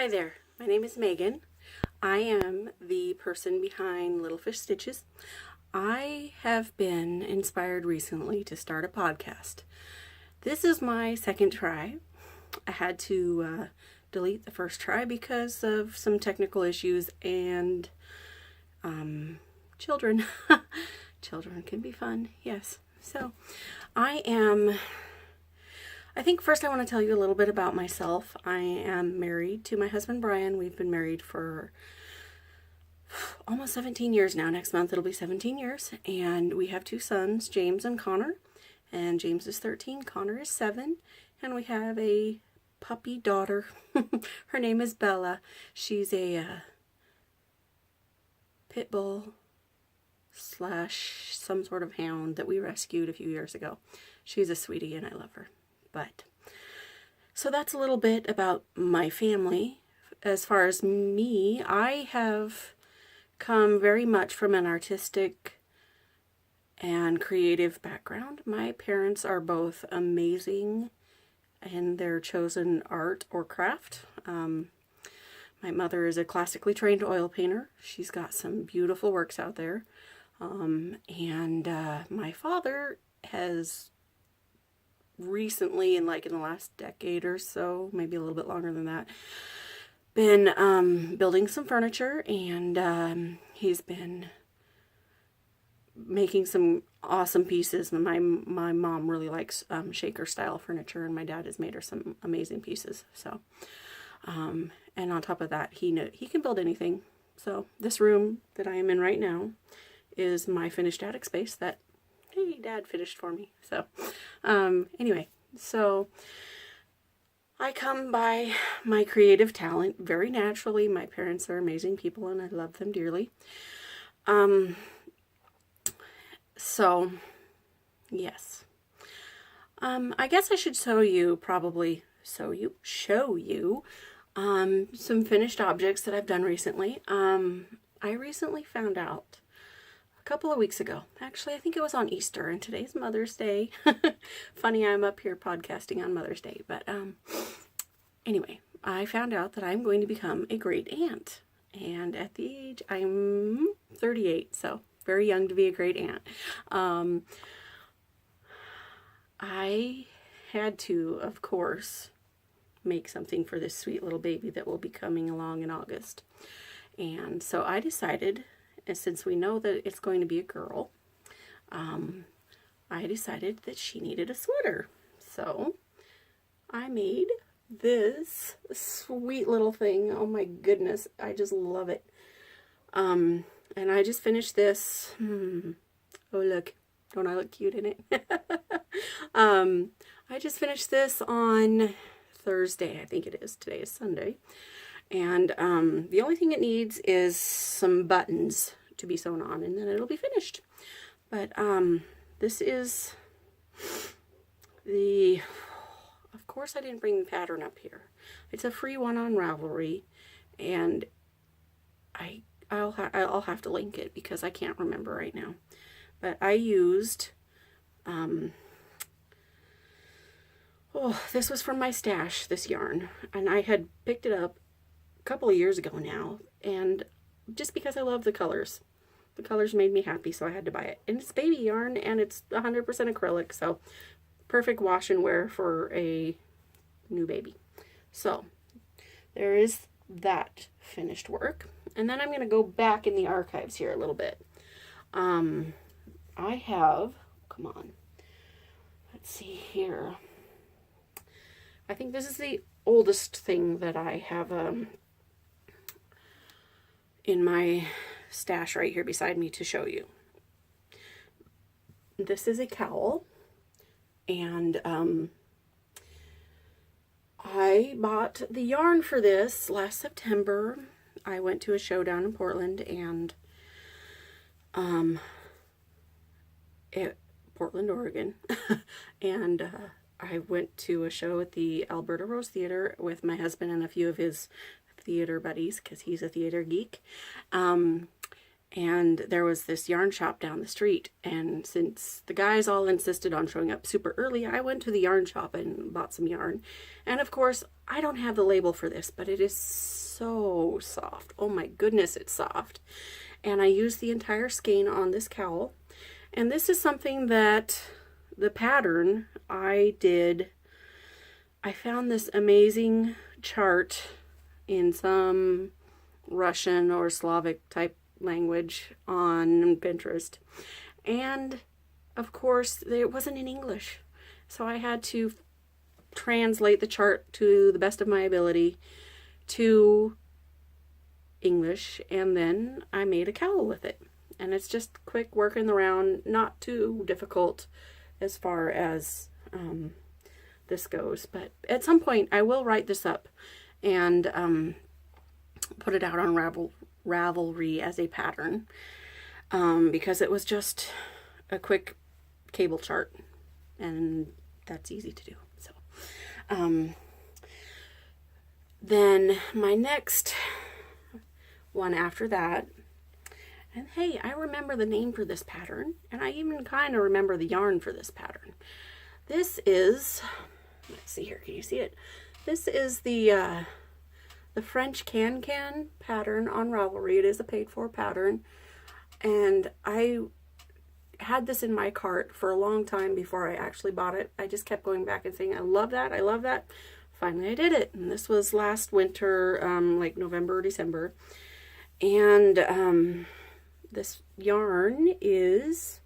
Hi there, my name is Megan. I am the person behind Little Fish Stitches. I have been inspired recently to start a podcast. This is my second try. I had to delete the first try because of some technical issues and children. Children can be fun, yes. So I think first I want to tell you a little bit about myself. I am married to my husband, Brian. We've been married for almost 17 years now. Next month it'll be 17 years. And we have two sons, James and Connor. And James is 13, Connor is 7. And we have a puppy daughter. Her name is Bella. She's a pit bull / some sort of hound that we rescued a few years ago. She's a sweetie and I love her. So that's a little bit about my family. As far as me, I have come very much from an artistic and creative background. My parents are both amazing in their chosen art or craft. My mother is a classically trained oil painter. She's got some beautiful works out there. And my father has recently, in the last decade or so, maybe a little bit longer than that, been building some furniture, and he's been making some awesome pieces. My mom really likes shaker style furniture, and my dad has made her some amazing pieces. So and on top of that, he can build anything. So this room that I am in right now is my finished attic space that Dad finished for me. So anyway, so I come by my creative talent very naturally. My parents are amazing people and I love them dearly. So yes. I guess I should show you some finished objects that I've done recently. I recently found out a couple of weeks ago. Actually, I think it was on Easter, and today's Mother's Day. Funny, I'm up here podcasting on Mother's Day. But anyway, I found out that I'm going to become a great aunt. And at the age, I'm 38, so very young to be a great aunt. I had to, of course, make something for this sweet little baby that will be coming along in August. And so I decided, and since we know that it's going to be a girl, I decided that she needed a sweater. So I made this sweet little thing. Oh my goodness, I just love it. And I just finished this. Oh look, don't I look cute in it? I just finished this on Thursday, I think it is. Today is Sunday. And the only thing it needs is some buttons to be sewn on, and then it'll be finished. But this is of course I didn't bring the pattern up here. It's a free one on Ravelry, and I'll have to link it because I can't remember right now. But I used this was from my stash, this yarn, and I had picked it up couple of years ago now, and just because I love the colors made me happy, so I had to buy it. And it's baby yarn, and it's 100% acrylic, so perfect wash and wear for a new baby. So there is that finished work, and then I'm going to go back in the archives here a little bit. I have, come on, let's see here. I think this is the oldest thing that I have in my stash right here beside me to show you. This is a cowl, and I bought the yarn for this last September. I went to a show down in Portland, and Portland, Oregon, and I went to a show at the Alberta Rose Theater with my husband and a few of his theater buddies, because he's a theater geek. And there was this yarn shop down the street, and since the guys all insisted on showing up super early, I went to the yarn shop and bought some yarn. And of course, I don't have the label for this, but it is so soft. Oh my goodness, it's soft. And I used the entire skein on this cowl. And this is something that the pattern I found this amazing chart in some Russian or Slavic type language on Pinterest, and of course it wasn't in English, so I had to translate the chart to the best of my ability to English, and then I made a cowl with it. And it's just quick work in the round, not too difficult as far as this goes, but at some point I will write this up and put it out on Ravelry as a pattern, because it was just a quick cable chart, and that's easy to do. So then my next one after that, and hey, I remember the name for this pattern, and I even kind of remember the yarn for this pattern. This is, let's see here, can you see it? This is the French can-can pattern on Ravelry. It is a paid-for pattern, and I had this in my cart for a long time before I actually bought it. I just kept going back and saying, I love that, I love that. Finally, I did it, and this was last winter, like November or December, and this yarn is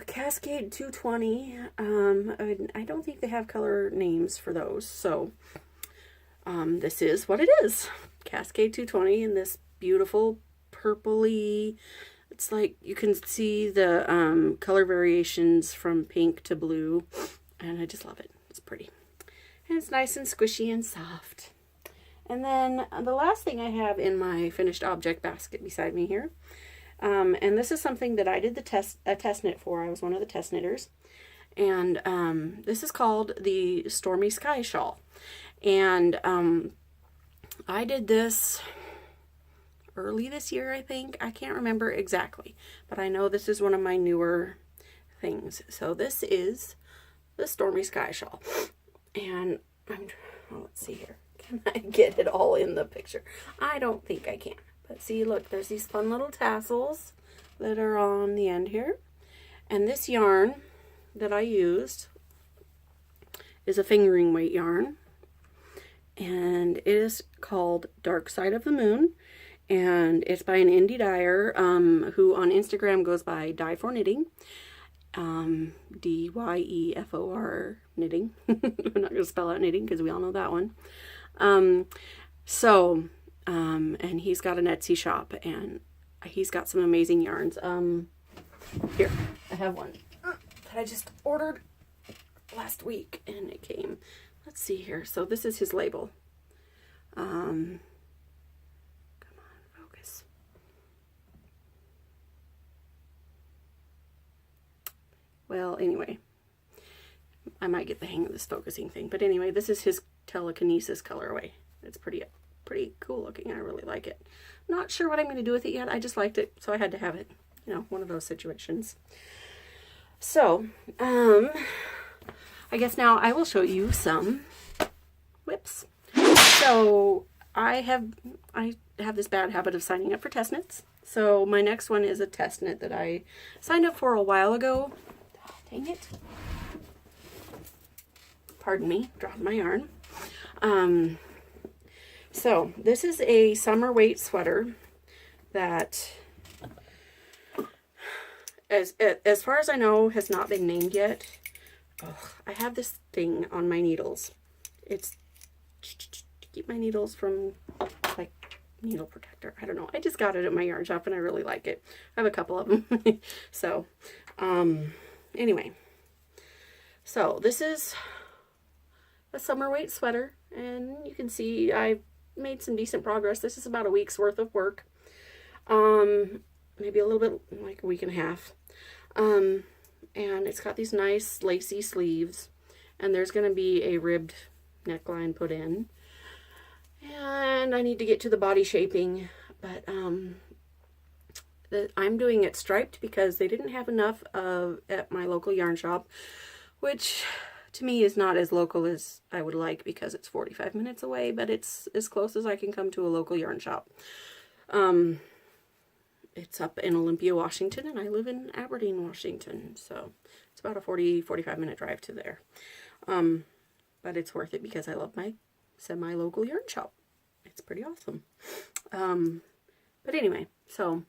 Cascade 220. I don't think they have color names for those, so this is what it is. Cascade 220 in this beautiful purpley, it's like you can see the color variations from pink to blue, and I just love it. It's pretty. And it's nice and squishy and soft. And then the last thing I have in my finished object basket beside me here, and this is something that I did a test knit for. I was one of the test knitters. And this is called the Stormy Sky Shawl. And I did this early this year, I think. I can't remember exactly, but I know this is one of my newer things. So this is the Stormy Sky Shawl. And let's see here. Can I get it all in the picture? I don't think I can. But see, look, there's these fun little tassels that are on the end here. And this yarn that I used is a fingering weight yarn, and it is called Dark Side of the Moon, and it's by an indie dyer who on Instagram goes by Dye for Knitting, Dyefor knitting. I'm not going to spell out knitting because we all know that one. And he's got an Etsy shop, and he's got some amazing yarns. Here, I have one that I just ordered last week, and it came. Let's see here. So this is his label. Come on, focus. Well, anyway, I might get the hang of this focusing thing. But anyway, this is his telekinesis colorway. It's pretty cool looking. I really like it. Not sure what I'm going to do with it yet. I just liked it, so I had to have it. You know, one of those situations. So, I guess now I will show you some whips. So, I have this bad habit of signing up for test knits. So, my next one is a test knit that I signed up for a while ago. Oh, dang it. Pardon me, dropped my yarn. So, this is a summer weight sweater that, as far as I know, has not been named yet. Oh, I have this thing on my needles. It's to keep my needles from, like, needle protector. I don't know. I just got it at my yarn shop, and I really like it. I have a couple of them. So, anyway. So, this is a summer weight sweater, and you can see I've made some decent progress. This is about a week's worth of work. Maybe a little bit, like a week and a half. And it's got these nice lacy sleeves, and there's going to be a ribbed neckline put in. And I need to get to the body shaping, but I'm doing it striped because they didn't have enough of at my local yarn shop, which to me is not as local as I would like because it's 45 minutes away, but it's as close as I can come to a local yarn shop. It's up in Olympia, Washington, and I live in Aberdeen, Washington, so it's about a 45 minute drive to there. But it's worth it because I love my semi-local yarn shop. It's pretty awesome. But anyway, so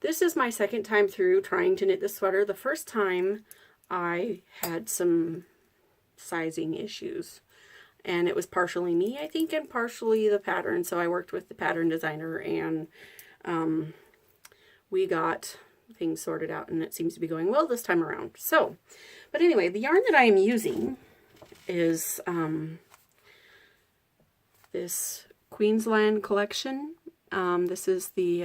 this is my second time through trying to knit this sweater. The first time I had some sizing issues, and it was partially me, I think, and partially the pattern. So I worked with the pattern designer, and we got things sorted out, and it seems to be going well this time around. So, but anyway, the yarn that I am using is this Queensland collection. This is the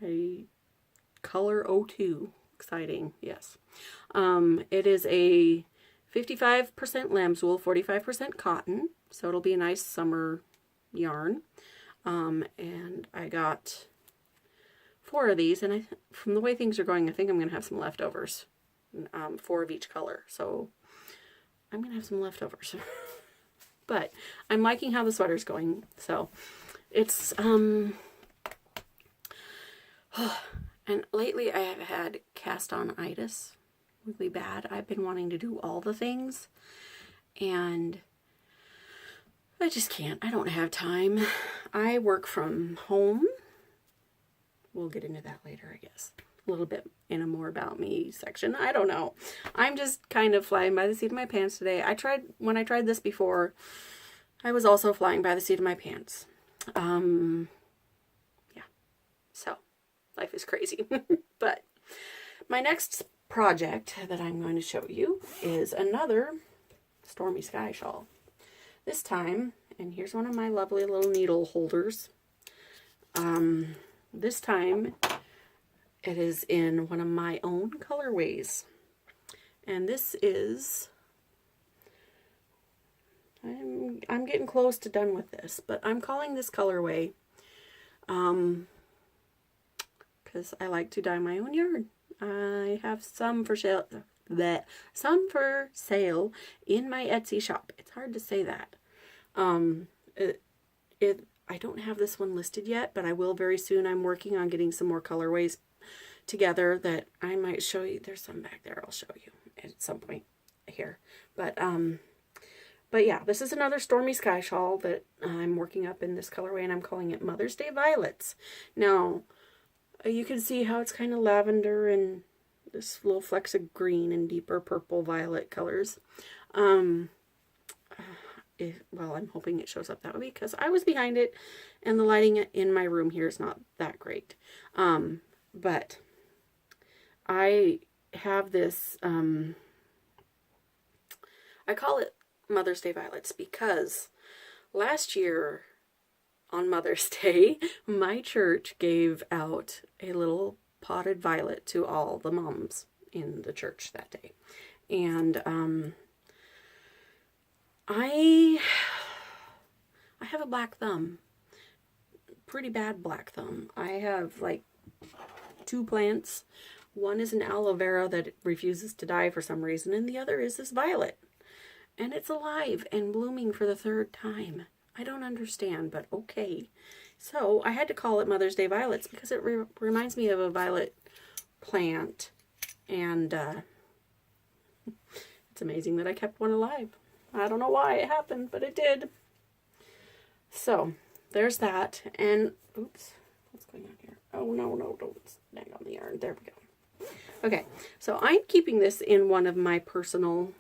a color 02. Exciting, yes. It is a 55% lamb's wool, 45% cotton, so it'll be a nice summer yarn. And I got 4 of these, and from the way things are going, I think I'm going to have some leftovers. 4 of each color, so I'm going to have some leftovers. But I'm liking how the sweater's going, so it's, and lately I have had cast-on-itis really bad. I've been wanting to do all the things, and I just can't. I don't have time. I work from home. We'll get into that later, I guess. A little bit in a more about me section. I don't know. I'm just kind of flying by the seat of my pants today. When I tried this before, I was also flying by the seat of my pants. Yeah. So, life is crazy. But my next project that I'm going to show you is another Stormy Sky shawl. This time, and here's one of my lovely little needle holders. This time it is in one of my own colorways. And this is, I'm getting close to done with this, but I'm calling this colorway because I like to dye my own yarn. I have some for sale, in my Etsy shop. It's hard to say that. I don't have this one listed yet, but I will very soon. I'm working on getting some more colorways together that I might show you. There's some back there I'll show you at some point here. But yeah, this is another Stormy Sky shawl that I'm working up in this colorway, and I'm calling it Mother's Day Violets. Now, you can see how it's kind of lavender and this little flecks of green and deeper purple violet colors. Well, I'm hoping it shows up that way because I was behind it and the lighting in my room here is not that great. But I have this, I call it Mother's Day Violets because last year on Mother's Day, my church gave out a little potted violet to all the moms in the church that day. And I have a black thumb. Pretty bad black thumb. I have like 2 plants. One is an aloe vera that refuses to die for some reason, and the other is this violet. And it's alive and blooming for the 3rd time. I don't understand, but okay. So I had to call it Mother's Day Violets because it reminds me of a violet plant. And it's amazing that I kept one alive. I don't know why it happened, but it did. So, there's that. And, oops, what's going on here? Oh, no, don't snag on the yarn. There we go. Okay, so I'm keeping this in one of my personal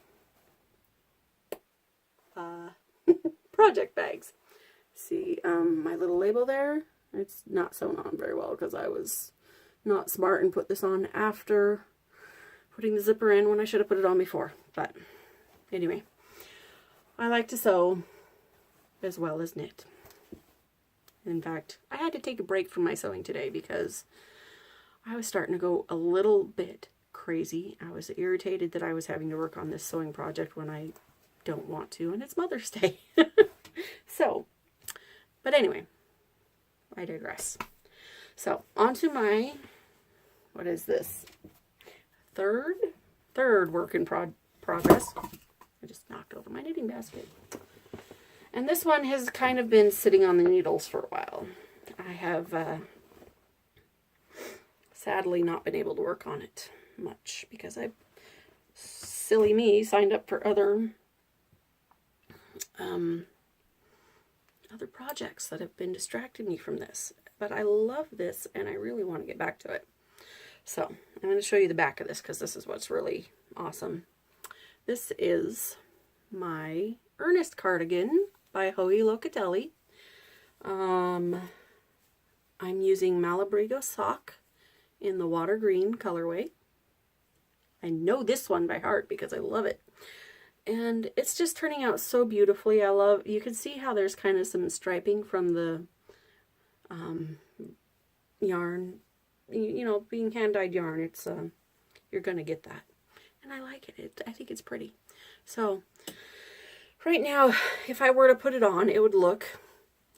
project bags. See, my little label there? It's not sewn on very well because I was not smart and put this on after putting the zipper in when I should have put it on before. But, anyway. I like to sew as well as knit. In fact, I had to take a break from my sewing today because I was starting to go a little bit crazy. I was irritated that I was having to work on this sewing project when I don't want to, and it's Mother's Day. So, but anyway, I digress. So, on to my, what is this? Third work in progress. I just knocked over my knitting basket. And this one has kind of been sitting on the needles for a while. I have sadly not been able to work on it much because silly me, signed up for other projects that have been distracting me from this. But I love this and I really want to get back to it. So I'm going to show you the back of this because this is what's really awesome. This is my Ernest cardigan by Joie Locatelli. I'm using Malabrigo sock in the water green colorway. I know this one by heart because I love it. And it's just turning out so beautifully. You can see how there's kind of some striping from the yarn. You know, being hand-dyed yarn, it's you're going to get that. And I like it. I think it's pretty. So, right now, if I were to put it on, it would look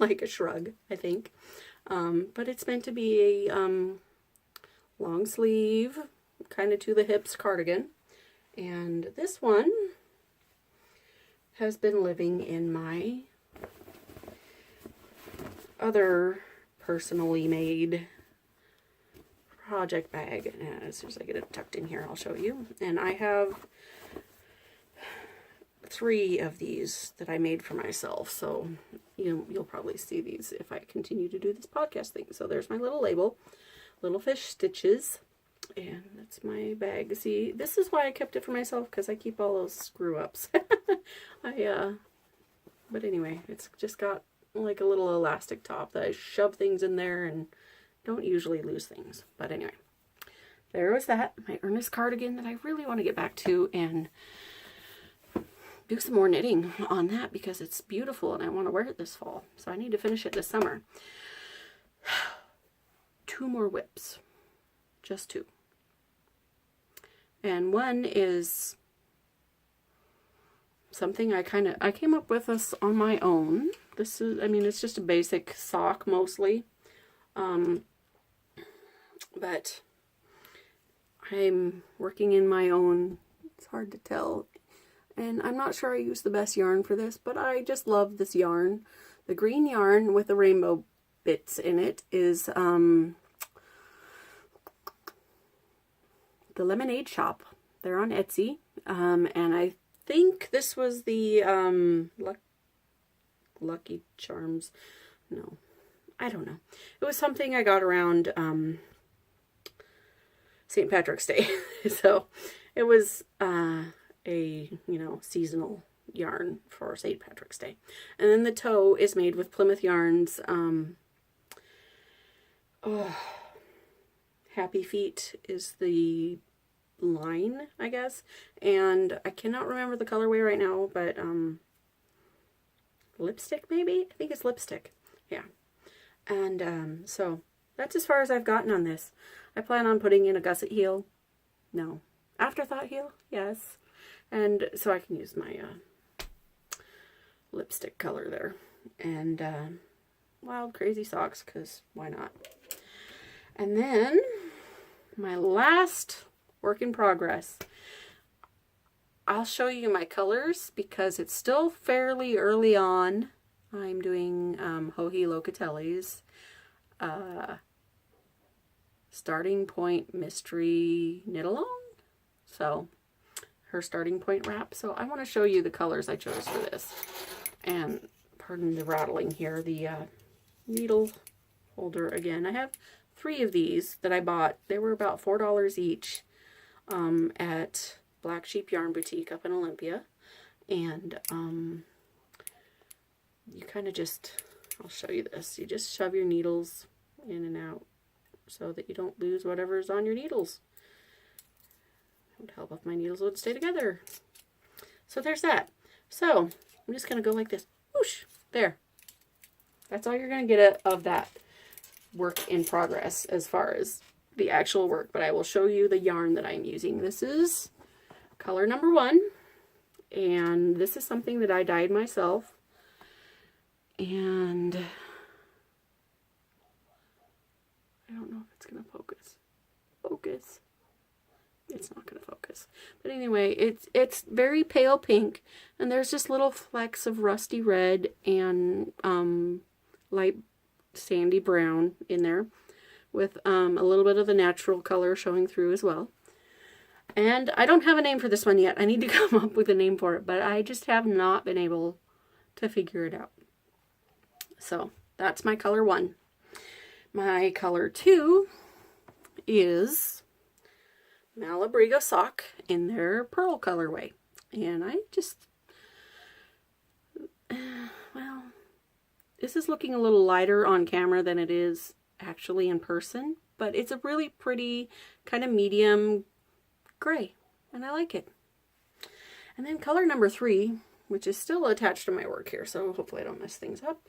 like a shrug, I think. But it's meant to be a long sleeve, kind of to the hips cardigan. And this one has been living in my other personally made project bag. And as soon as I get it tucked in here, I'll show you. And I have 3 of these that I made for myself. So you'll probably see these if I continue to do this podcast thing. So there's my little label, Little Fish Stitches. And that's my bag. See, this is why I kept it for myself, because I keep all those screw-ups. But anyway, it's just got like a little elastic top that I shove things in there and don't usually lose things. But anyway, there was that, my Ernest cardigan that I really want to get back to and do some more knitting on that because it's beautiful and I want to wear it this fall. So I need to finish it this summer. 2 more whips. Just 2. And one is something I came up with this on my own. This is, I mean, it's just a basic sock mostly. But I'm working in my own, it's hard to tell. And I'm not sure I use the best yarn for this, but I just love this yarn. The green yarn with the rainbow bits in it is the Lemonade Shop. They're on Etsy. And I think this was the Lucky Charms. No, I don't know. It was something I got around St. Patrick's Day. So it was a, seasonal yarn for St. Patrick's Day. And then the toe is made with Plymouth Yarns Happy Feet is the line, I guess. And I cannot remember the colorway right now, but lipstick maybe? I think it's lipstick. Yeah. And so that's as far as I've gotten on this. I plan on putting in a gusset heel. No. Afterthought heel? Yes. And so I can use my lipstick color there. And Wild Crazy Socks, because why not? And then my last work in progress. I'll show you my colors because it's still fairly early on. I'm doing Joie Locatelli's Starting Point Mystery Knit Along. So her starting point wrap. So I want to show you the colors I chose for this. And pardon the rattling here, the needle holder again. I have 3 of these that I bought. They were about $4 each at Black Sheep Yarn Boutique up in Olympia. And you kind of just, I'll show you this. You just shove your needles in and out so that you don't lose whatever's on your needles. It would help if my needles would stay together. So there's that. So I'm just going to go like this. Whoosh! There. That's all you're going to get of that work in progress as far as the actual work. But I will show you the yarn that I'm using. This is color number 1. And this is something that I dyed myself. And I don't know if it's going to focus. Focus. It's not going to focus. But anyway, it's very pale pink, and there's just little flecks of rusty red and light sandy brown in there, with a little bit of the natural color showing through as well. And I don't have a name for this one yet. I need to come up with a name for it, but I just have not been able to figure it out. So that's my color 1. My color 2 is Malabrigo Sock in their pearl colorway. And I just, well, this is looking a little lighter on camera than it is actually in person, but it's a really pretty kind of medium gray, and I like it. And then color number 3, which is still attached to my work here, so hopefully I don't mess things up.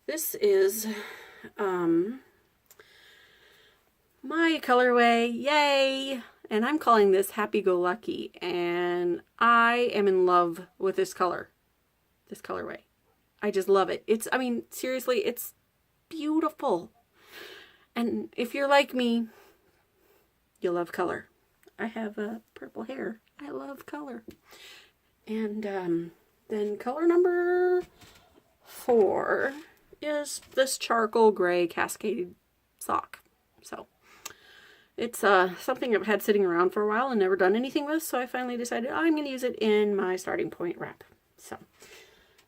This is my colorway, yay! And I'm calling this Happy Go Lucky, and I am in love with this color, this colorway. I just love it. It's, I mean, seriously, it's beautiful. And if you're like me, you'll love color. I have purple hair. I love color. And then color number 4 is this charcoal gray cascade sock. So it's something I've had sitting around for a while and never done anything with, so I finally decided I'm going to use it in my starting point wrap. So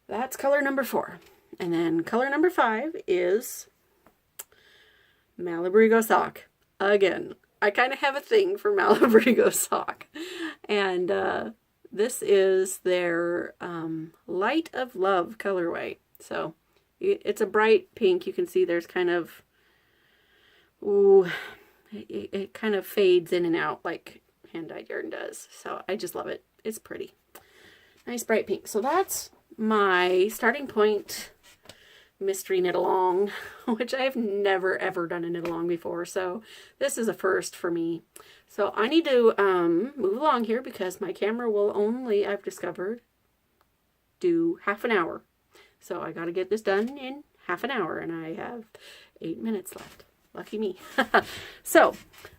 that's color number 4. And then color number 5 is Malabrigo Sock. Again, I kind of have a thing for Malabrigo Sock. And this is their Light of Love colorway. So it's a bright pink. You can see there's kind of, ooh, it kind of fades in and out like hand-dyed yarn does. So I just love it. It's pretty. Nice bright pink. So that's my starting point mystery knit along, which I've never ever done a knit along before, so this is a first for me. So I need to move along here because my camera will only, I've discovered, do half an hour. So I got to get this done in half an hour, and I have 8 minutes left. Lucky me. So,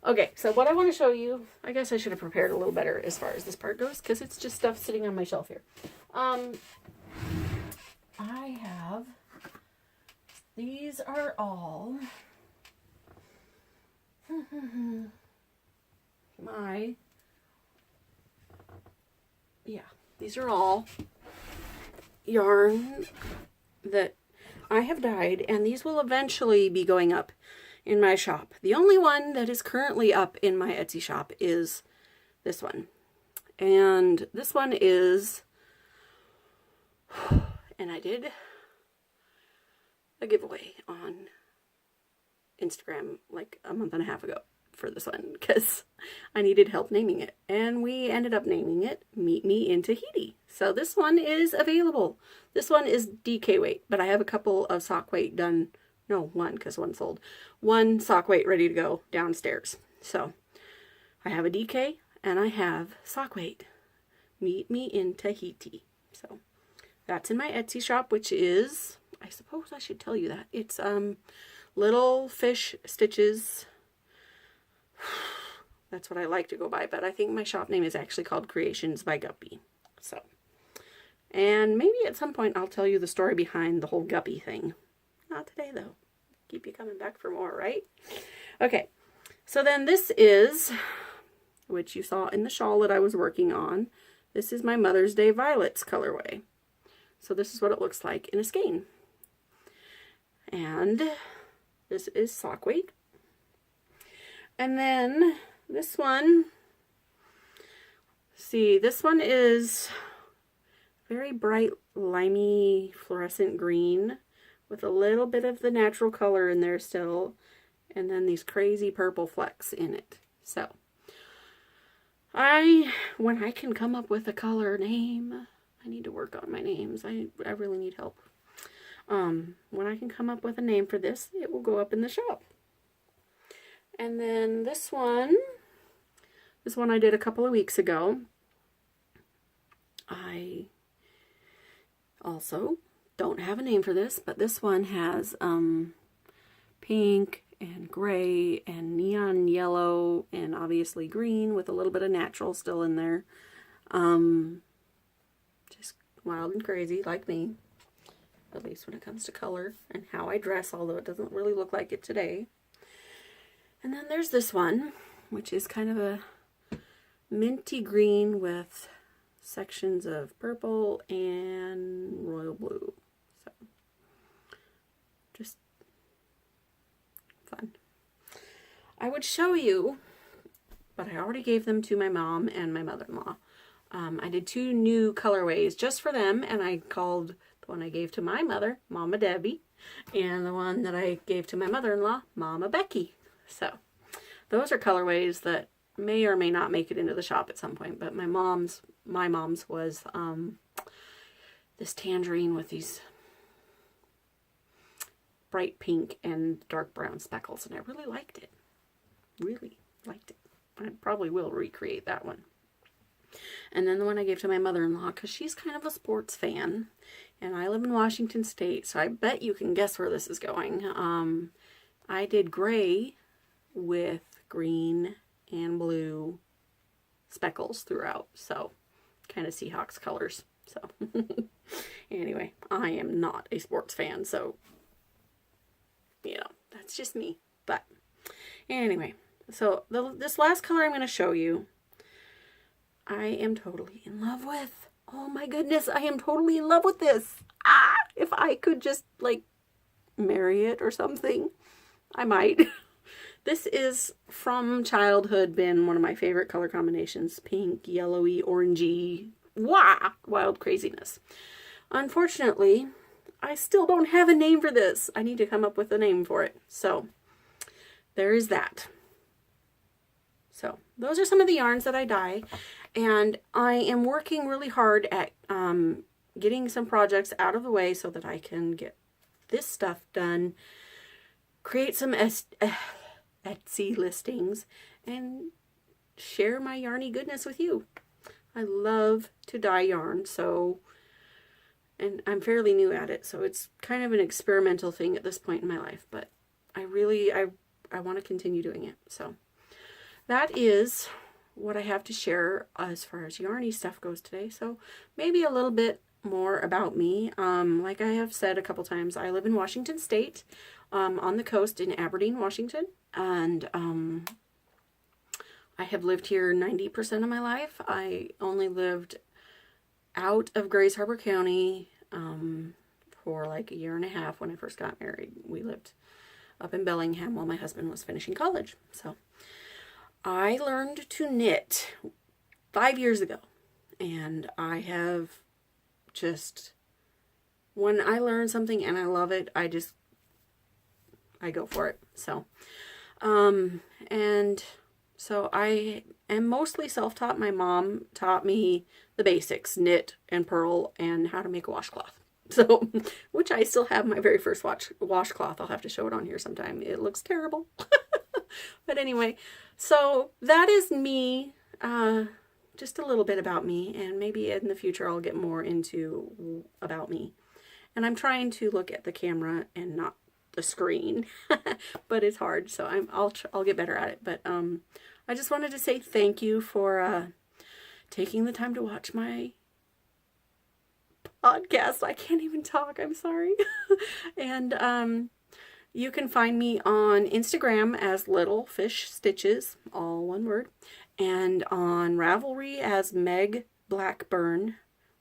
okay, so what I want to show you, I guess I should have prepared a little better as far as this part goes, because it's just stuff sitting on my shelf here. I have, these are all these are all yarn that I have dyed, and these will eventually be going up in my shop. The only one that is currently up in my Etsy shop is this one. And this one is, and I did a giveaway on Instagram like a month and a half ago for this one because I needed help naming it, and we ended up naming it Meet Me in Tahiti. So this one is available. This one is DK weight, but I have a couple of sock weight done. No, one, because one sold. One sock weight ready to go downstairs. So I have a DK and I have sock weight. Meet Me in Tahiti. So that's in my Etsy shop, which is, I suppose I should tell you that. It's Little Fish Stitches. That's what I like to go by, but I think my shop name is actually called Creations by Guppy. So, and maybe at some point I'll tell you the story behind the whole Guppy thing. Not today though. Keep you coming back for more, right? Okay, so then this is, which you saw in the shawl that I was working on, this is my Mother's Day Violets colorway. So this is what it looks like in a skein. And this is sock weight. And then this one, see, this one is very bright, limey, fluorescent green with a little bit of the natural color in there still, and then these crazy purple flecks in it. So, when I can come up with a color name, I need to work on my names. I really need help. When I can come up with a name for this, it will go up in the shop. And then this one I did a couple of weeks ago. I also don't have a name for this, but this one has pink and gray and neon yellow and obviously green with a little bit of natural still in there. Just wild and crazy like me, at least when it comes to color and how I dress, although it doesn't really look like it today. And then there's this one, which is kind of a minty green with sections of purple and royal blue. So just fun. I would show you, but I already gave them to my mom and my mother-in-law. I did 2 new colorways just for them, and I called the one I gave to my mother, Mama Debbie, and the one that I gave to my mother-in-law, Mama Becky. So those are colorways that may or may not make it into the shop at some point, but my mom's was this tangerine with these bright pink and dark brown speckles, and I really liked it. Really liked it. I probably will recreate that one. And then the one I gave to my mother-in-law, because she's kind of a sports fan, and I live in Washington State, so I bet you can guess where this is going. I did gray with green and blue speckles throughout, so kind of Seahawks colors. So anyway, I am not a sports fan, so that's just me. But anyway, so this last color I'm going to show you, I am totally in love with. Oh my goodness, I am totally in love with this. If I could just like marry it or something, I might. This is from childhood been one of my favorite color combinations. Pink, yellowy, orangey, wild craziness. Unfortunately, I still don't have a name for this. I need to come up with a name for it. So there is that. So those are some of the yarns that I dye, and I am working really hard at getting some projects out of the way so that I can get this stuff done, create some Etsy listings, and share my yarny goodness with you. I love to dye yarn, and I'm fairly new at it, so it's kind of an experimental thing at this point in my life, but I want to continue doing it. So that is what I have to share as far as yarny stuff goes today. So maybe a little bit more about me. Like I have said a couple times, I live in Washington State, on the coast in Aberdeen, Washington, and I have lived here 90% of my life. I only lived out of Grays Harbor County for like a year and a half when I first got married. We lived up in Bellingham while my husband was finishing college. So I learned to knit 5 years ago, and I have just, when I learn something and I love it, I go for it. So and so I am mostly self-taught. My mom taught me the basics, knit and purl, and how to make a washcloth. So, which I still have my very first washcloth. I'll have to show it on here sometime. It looks terrible. But anyway, so that is me, just a little bit about me, and maybe in the future I'll get more into about me. And I'm trying to look at the camera and not the screen, but it's hard, so I'll get better at it. But I just wanted to say thank you for taking the time to watch my podcast. I can't even talk, I'm sorry. And you can find me on Instagram as Little Fish Stitches, all one word, and on Ravelry as Meg Blackburn.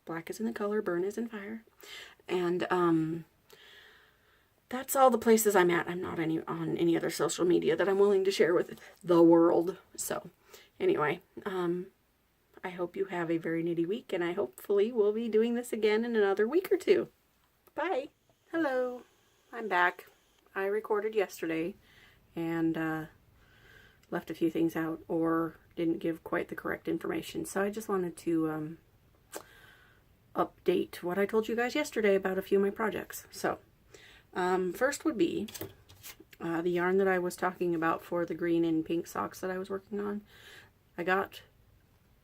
Black is in the color, burn is in fire. And that's all the places I'm at. I'm not on any other social media that I'm willing to share with the world. So anyway, I hope you have a very knitty week, and I hopefully will be doing this again in another week or two. Bye. Hello. I'm back. I recorded yesterday and left a few things out or didn't give quite the correct information. So I just wanted to update what I told you guys yesterday about a few of my projects. So first would be the yarn that I was talking about for the green and pink socks that I was working on. I got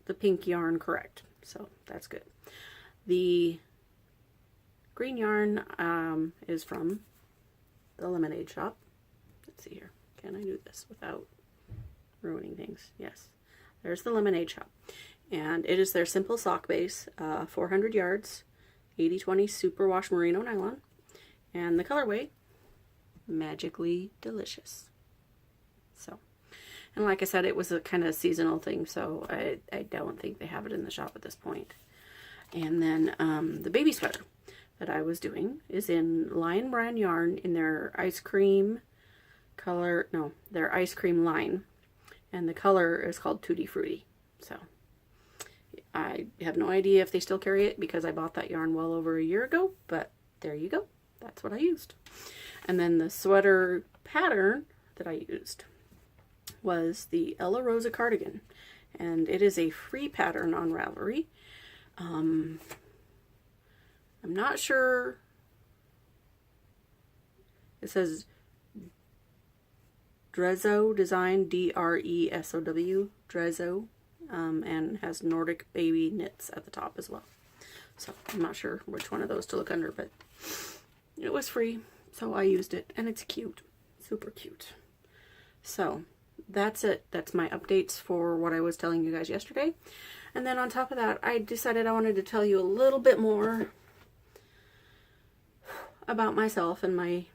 the pink yarn correct, so that's good. The green yarn is from the Lemonade Shop. Let's see here. Can I do this without ruining things? Yes. There's the Lemonade Shop. And it is their simple sock base, 400 yards, 80/20 superwash merino nylon. And the colorway, Magically Delicious. So, and like I said, it was a kind of seasonal thing, so I don't think they have it in the shop at this point. And then the baby sweater that I was doing is in Lion Brand yarn in their ice cream color, no, their ice cream line. And the color is called Tutti Frutti. So I have no idea if they still carry it because I bought that yarn well over a year ago, but there you go. That's what I used. And then the sweater pattern that I used was the Ella Rosa cardigan. And it is a free pattern on Ravelry. I'm not sure. It says Dresow design, Dresow, Dresow, and has Nordic baby knits at the top as well. So I'm not sure which one of those to look under, but it was free, so I used it, and it's cute, super cute. So that's it. That's my updates for what I was telling you guys yesterday. And then on top of that, I decided I wanted to tell you a little bit more about myself and my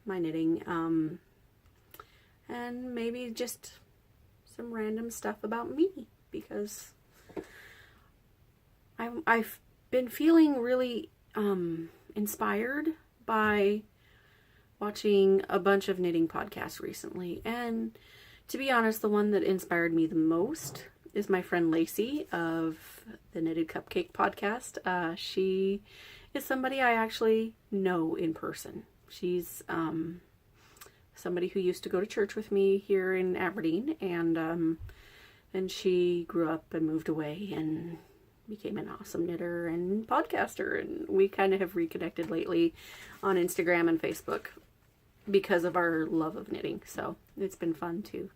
knitting, and maybe just some random stuff about me, because I've been feeling really inspired by watching a bunch of knitting podcasts recently. And to be honest, the one that inspired me the most is my friend Lacey of the Knitted Cupcake podcast. She is somebody I actually know in person. She's somebody who used to go to church with me here in Aberdeen, and she grew up and moved away and became an awesome knitter and podcaster, and we kind of have reconnected lately on Instagram and Facebook because of our love of knitting. So it's been fun to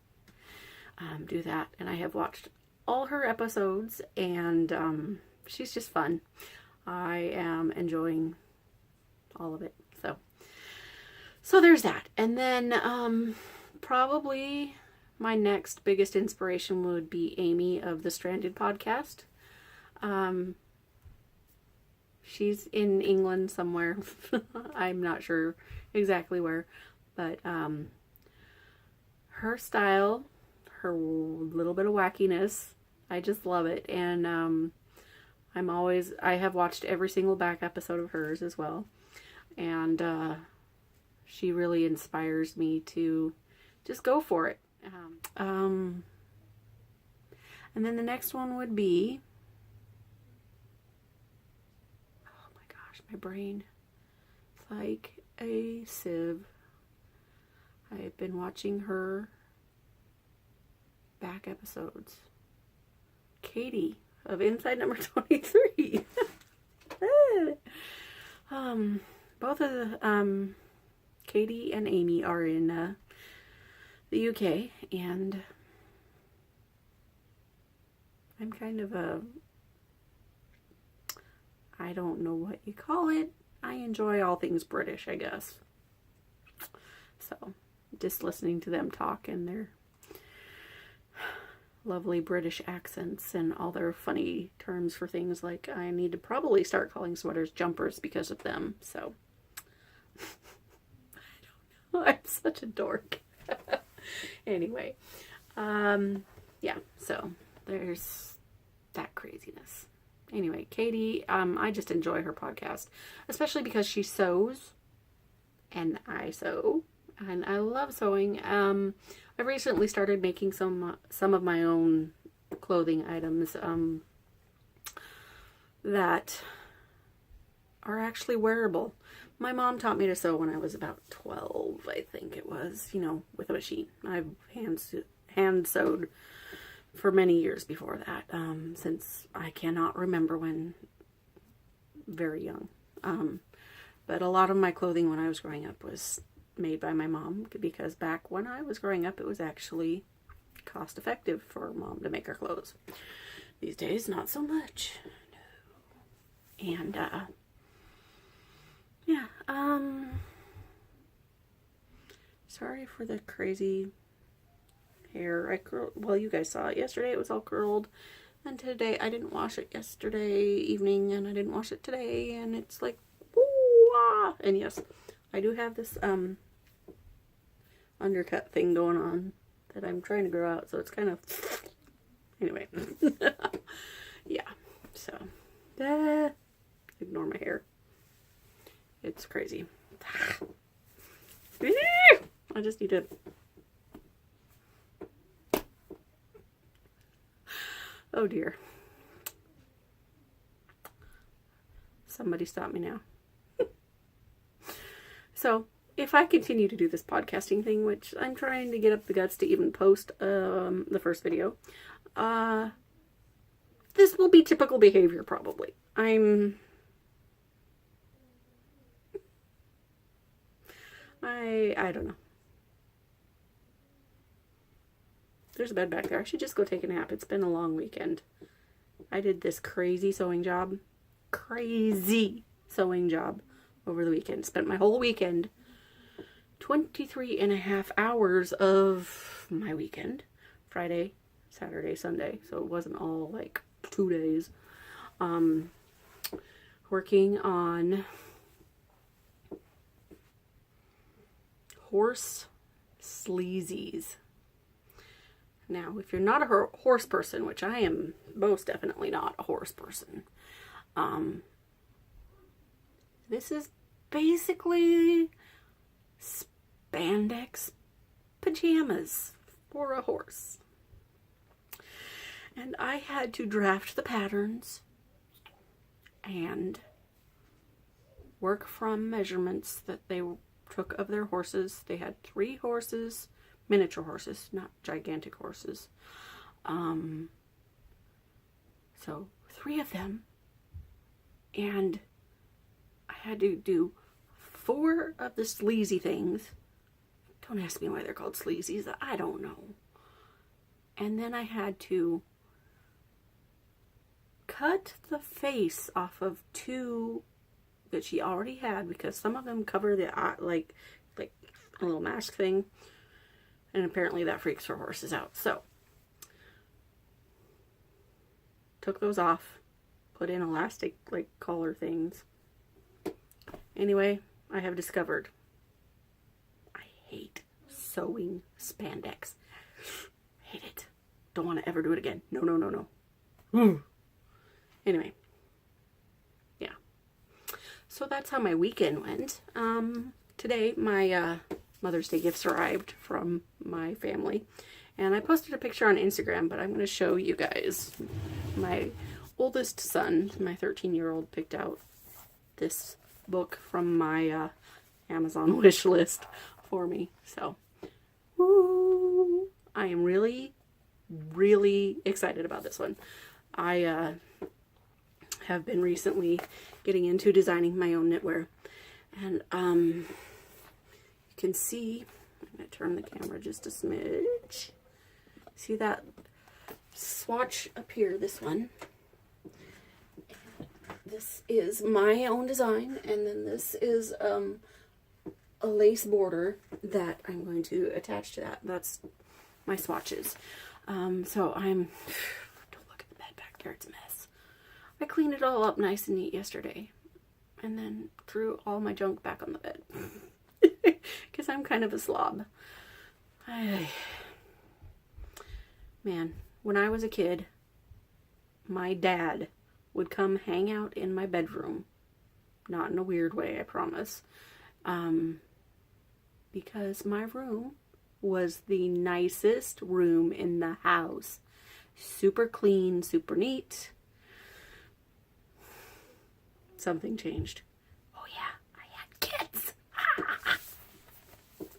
do that, and I have watched all her episodes, and she's just fun. I am enjoying all of it. So there's that. And then probably my next biggest inspiration would be Amy of the Stranded podcast. She's in England somewhere. I'm not sure exactly where, but her style, her little bit of wackiness, I just love it. And I have watched every single back episode of hers as well. And she really inspires me to just go for it. And then the next one would be, oh my gosh, my brain, it's like a sieve. I've been watching her back episodes. Katie of Inside Number 23. Both of the, Katie and Amy are in the UK, and I'm kind of I don't know what you call it. I enjoy all things British, I guess. So, just listening to them talk and their lovely British accents and all their funny terms for things, like I need to probably start calling sweaters jumpers because of them. So I'm such a dork. Anyway, yeah, so there's that craziness. Anyway, Katie, I just enjoy her podcast, especially because she sews and I sew, and I love sewing. I recently started making some of my own clothing items that are actually wearable. My mom taught me to sew when I was about 12, I think it was, with a machine. I've hand sewed for many years before that, since I cannot remember when, very young. But a lot of my clothing when I was growing up was made by my mom, because back when I was growing up, it was actually cost effective for mom to make her clothes. These days, not so much. No. And, yeah, Sorry for the crazy hair. Well, you guys saw it yesterday. It was all curled. And today, I didn't wash it yesterday evening, and I didn't wash it today, and it's like, woo-ah! And yes, I do have this, undercut thing going on that I'm trying to grow out, so it's kind of, anyway. Yeah, so, ignore my hair. It's crazy. I just need to... Oh dear. Somebody stop me now. So, if I continue to do this podcasting thing, which I'm trying to get up the guts to even post the first video, this will be typical behavior probably. I don't know. There's a bed back there. I should just go take a nap. It's been a long weekend. I did this crazy sewing job over the weekend. Spent my whole weekend, 23 and a half hours of my weekend, Friday, Saturday, Sunday. So it wasn't all like 2 days. Working on horse sleazies. Now, if you're not a horse person, which I am most definitely not a horse person, this is basically spandex pajamas for a horse. And I had to draft the patterns and work from measurements that they took of their horses. They had 3 horses, miniature horses, not gigantic horses. So 3 of them. And I had to do 4 of the sleazy things. Don't ask me why they're called sleazies. I don't know. And then I had to cut the face off of 2 that she already had, because some of them cover the eye, like a little mask thing. And apparently that freaks her horses out. So, took those off, put in elastic, collar things. Anyway, I have discovered I hate sewing spandex. Hate it. Don't want to ever do it again. No. Anyway. Yeah. So that's how my weekend went. Today, my, Mother's Day gifts arrived from my family, and I posted a picture on Instagram, but I'm going to show you guys. My oldest son, my 13-year-old, picked out this book from my Amazon wish list for me. So, woo! I am really, really excited about this one. I have been recently getting into designing my own knitwear, and you can see, I'm going to turn the camera just a smidge. See that swatch up here, this one. This is my own design, and then this is a lace border that I'm going to attach to that. That's my swatches. So don't look at the bed back there, it's a mess. I cleaned it all up nice and neat yesterday, and then threw all my junk back on the bed. Because I'm kind of a slob. Man, when I was a kid, my dad would come hang out in my bedroom. Not in a weird way, I promise. Because my room was the nicest room in the house. Super clean, super neat. Something changed. Oh yeah, I had kids.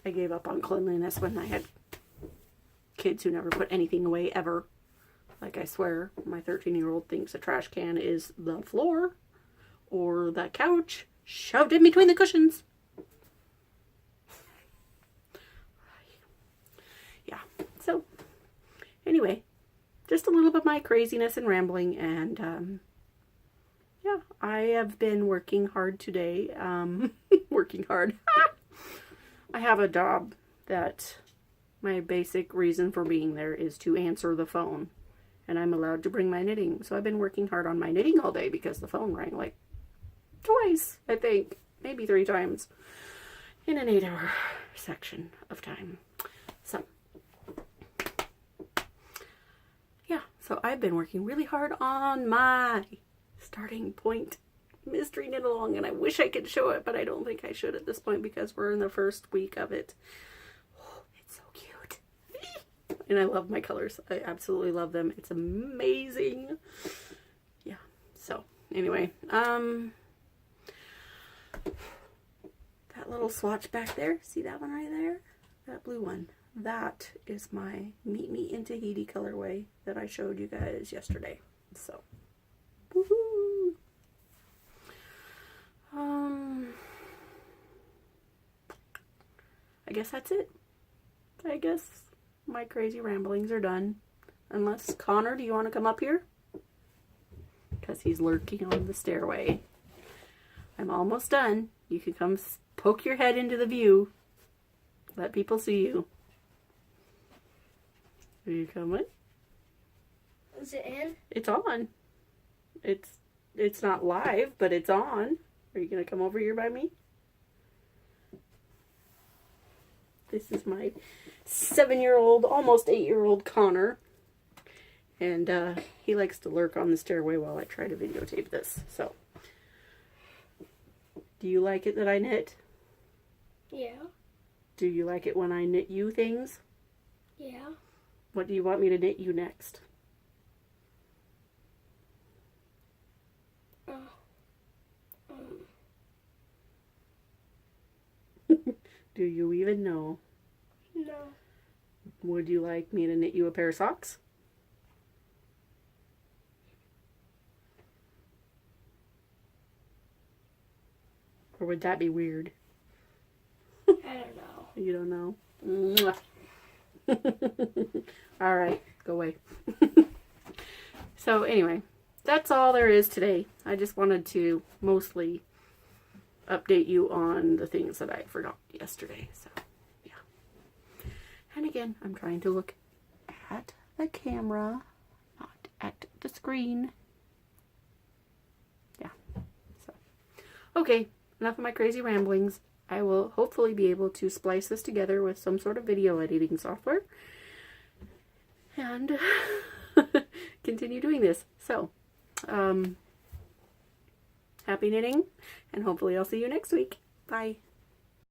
I gave up on cleanliness when I had kids who never put anything away ever. Like, I swear, my 13-year-old thinks a trash can is the floor or the couch shoved in between the cushions. Yeah, so anyway, just a little bit of my craziness and rambling, and yeah, I have been working hard today. Working hard. I have a job that my basic reason for being there is to answer the phone. And I'm allowed to bring my knitting. So I've been working hard on my knitting all day because the phone rang like twice, I think. Maybe 3 times in an 8-hour section of time. So, yeah. So I've been working really hard on my starting point mystery knit along. And I wish I could show it, but I don't think I should at this point because we're in the first week of it. Oh, it's so cute. And I love my colors. I absolutely love them. It's amazing. Yeah. So, anyway, that little swatch back there, see that one right there? That blue one. That is my Meet Me in Tahiti colorway that I showed you guys yesterday. So, woohoo! I guess that's it. I guess my crazy ramblings are done. Unless, Connor, do you want to come up here? Because he's lurking on the stairway. I'm almost done. You can come poke your head into the view. Let people see you. Are you coming? Is it in? It's on. It's not live, but it's on. Are you going to come over here by me? This is my 7-year-old, almost 8-year-old Connor. And he likes to lurk on the stairway while I try to videotape this. So, do you like it that I knit? Yeah. Do you like it when I knit you things? Yeah. What do you want me to knit you next? Do you even know? No. Would you like me to knit you a pair of socks? Or would that be weird? I don't know. You don't know? All right, go away. So anyway, that's all there is today. I just wanted to mostly update you on the things that I forgot yesterday. So, yeah. And again, I'm trying to look at the camera, not at the screen. Yeah. So, okay, enough of my crazy ramblings. I will hopefully be able to splice this together with some sort of video editing software and continue doing this. So, happy knitting, and hopefully I'll see you next week. Bye.